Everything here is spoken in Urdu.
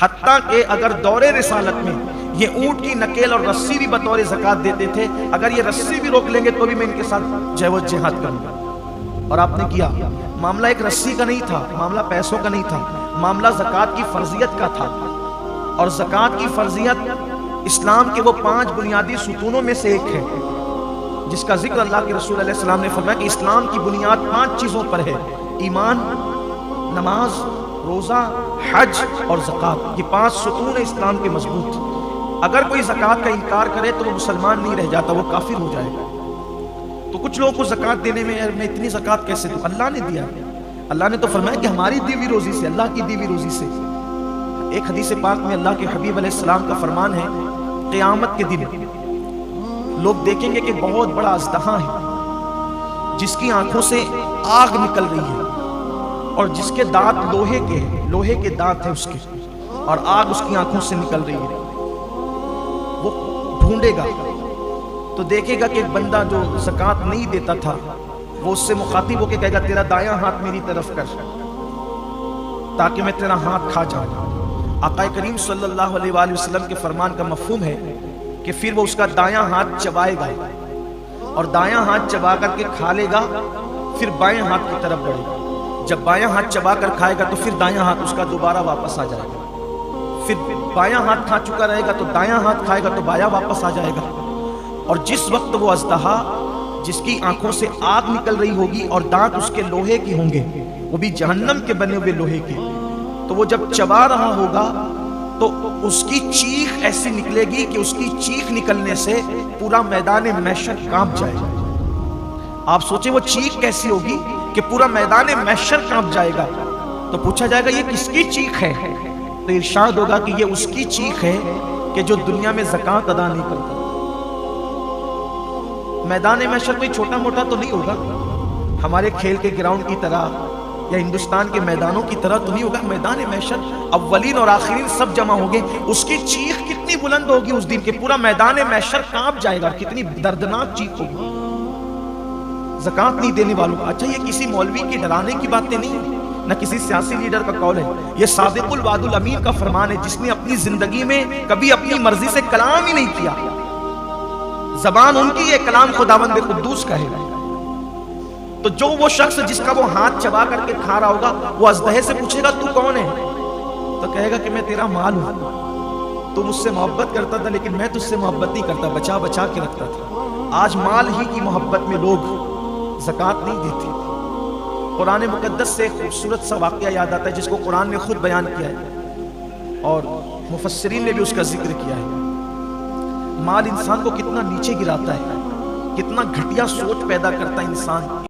حتیٰ کہ اگر دور رسالت میں یہ اونٹ کی نکیل اور رسی بھی بطور زکوٰۃ دیتے تھے، اگر یہ رسی بھی روک لیں گے تو بھی میں ان کے ساتھ جہاد کروں گا۔ اور آپ نے کیا۔ معاملہ ایک رسی کا نہیں تھا، معاملہ پیسوں کا نہیں تھا، معاملہ زکوٰۃ کی فرضیت کا تھا۔ اور زکوٰۃ کی فرضیت اسلام کے وہ 5 بنیادی ستونوں میں سے ایک ہے، جس کا ذکر اللہ کے رسول علیہ السلام نے فرمایا کہ اسلام کی بنیاد 5 چیزوں پر ہے: ایمان، نماز، روزہ، حج اور زکوٰۃ۔ یہ 5 ستون ہیں اسلام کے مضبوط۔ اگر کوئی زکوٰۃ کا انکار کرے تو وہ مسلمان نہیں رہ جاتا، وہ کافر ہو جائے گا۔ تو کچھ لوگوں کو زکوٰۃ دینے میں میں اتنی زکوٰۃ کیسے دوں؟ اللہ نے دیا۔ اللہ نے تو فرمایا کہ ہماری دی ہوئی روزی سے، اللہ کی دی ہوئی روزی سے۔ ایک حدیث پاک میں اللہ کے حبیب علیہ السلام کا فرمان ہے، قیامت کے دن لوگ دیکھیں گے کہ بہت بڑا اژدہا ہے جس کی آنکھوں سے آگ نکل رہی ہے اور جس کے دانت لوہے کے دانت ہیں اس کے، اور آگ اس کی آنکھوں سے نکل رہی ہے۔ وہ ڈھونڈے گا تو دیکھے گا کہ ایک بندہ جو زکوٰۃ نہیں دیتا تھا، وہ اس سے مخاطب ہو کے کہے گا تیرا دایاں ہاتھ میری طرف کر تاکہ میں تیرا ہاتھ کھا جاؤں۔ آقا کریم صلی اللہ علیہ وآلہ وسلم کے فرمان کا مفہوم ہے کہ پھر وہ اس کا دایاں ہاتھ چبائے گا، اور دایاں ہاتھ چبا کر کے کھا لے گا، پھر بائیں ہاتھ کی طرف بڑھے گا۔ جب بایاں ہاتھ چبا کر کھائے گا تو پھر دایاں ہاتھ اس کا دوبارہ واپس آ جائے گا، پھر بایاں ہاتھ کھا چکا رہے گا تو دایاں ہاتھ کھائے گا تو بایاں واپس آ جائے گا۔ اور جس وقت وہ اژدہا جس کی آنکھوں سے آگ نکل رہی ہوگی اور دانت اس کے لوہے کے ہوں گے، وہ بھی جہنم کے بنے ہوئے لوہے کے، تو وہ جب چبا رہا ہوگا تو اس کی چیخ ایسی نکلے گی کہ اس کی چیخ نکلنے سے پورا میدان محشر کانپ جائے گا۔ آپ سوچیں وہ چیخ کیسی ہوگی کہ پورا میدان محشر کانپ جائے گا۔ تو پوچھا جائے گا یہ کس کی چیخ ہے؟ تو ارشاد ہوگا کہ یہ اس کی چیخ ہے کہ جو دنیا میں زکوٰۃ ادا نہیں کرتا۔ میدان محشر کوئی چھوٹا موٹا تو نہیں ہوگا، ہمارے کھیل کے گراؤنڈ کی طرح یا ہندوستان کے میدانوں کی طرح تو نہیں ہوگا۔ میدان محشر اولین اور آخرین سب جمع ہوں گے۔ اس کی چیخ کتنی بلند ہوگی اس دن کہ پورا میدان محشر کانپ جائے گا، کتنی دردناک چیخ ہوگی زکوٰۃ نہیں دینے والوں کا۔ اچھا یہ کسی مولوی کی ڈرانے کی باتیں نہیں ہیں، نہ کسی سیاسی لیڈر کا قول ہے، یہ صادق الوعد الامین کا فرمان ہے، جس نے اپنی زندگی میں کبھی اپنی مرضی سے کلام ہی نہیں کیا۔ زبان ان کی، یہ کلام خداوند قدوس کا ہے۔ تو جو وہ شخص جس کا وہ ہاتھ چبا کر کے کھا رہا ہوگا، وہ اژدہے سے پوچھے گا تو کون ہے؟ تو کہے گا کہ میں تیرا مال ہوں، تو مجھ سے محبت کرتا تھا لیکن میں تجھ سے محبت نہیں کرتا، بچا بچا کے رکھتا تھا۔ آج مال ہی کی محبت میں لوگ زکوٰۃ نہیں دیتے۔ قرآن مقدس سے ایک خوبصورت سا واقعہ یاد آتا ہے جس کو قرآن نے خود بیان کیا ہے اور مفسرین نے بھی اس کا ذکر کیا ہے۔ مال انسان کو کتنا نیچے گراتا ہے، کتنا گھٹیا سوچ پیدا کرتا ہے انسان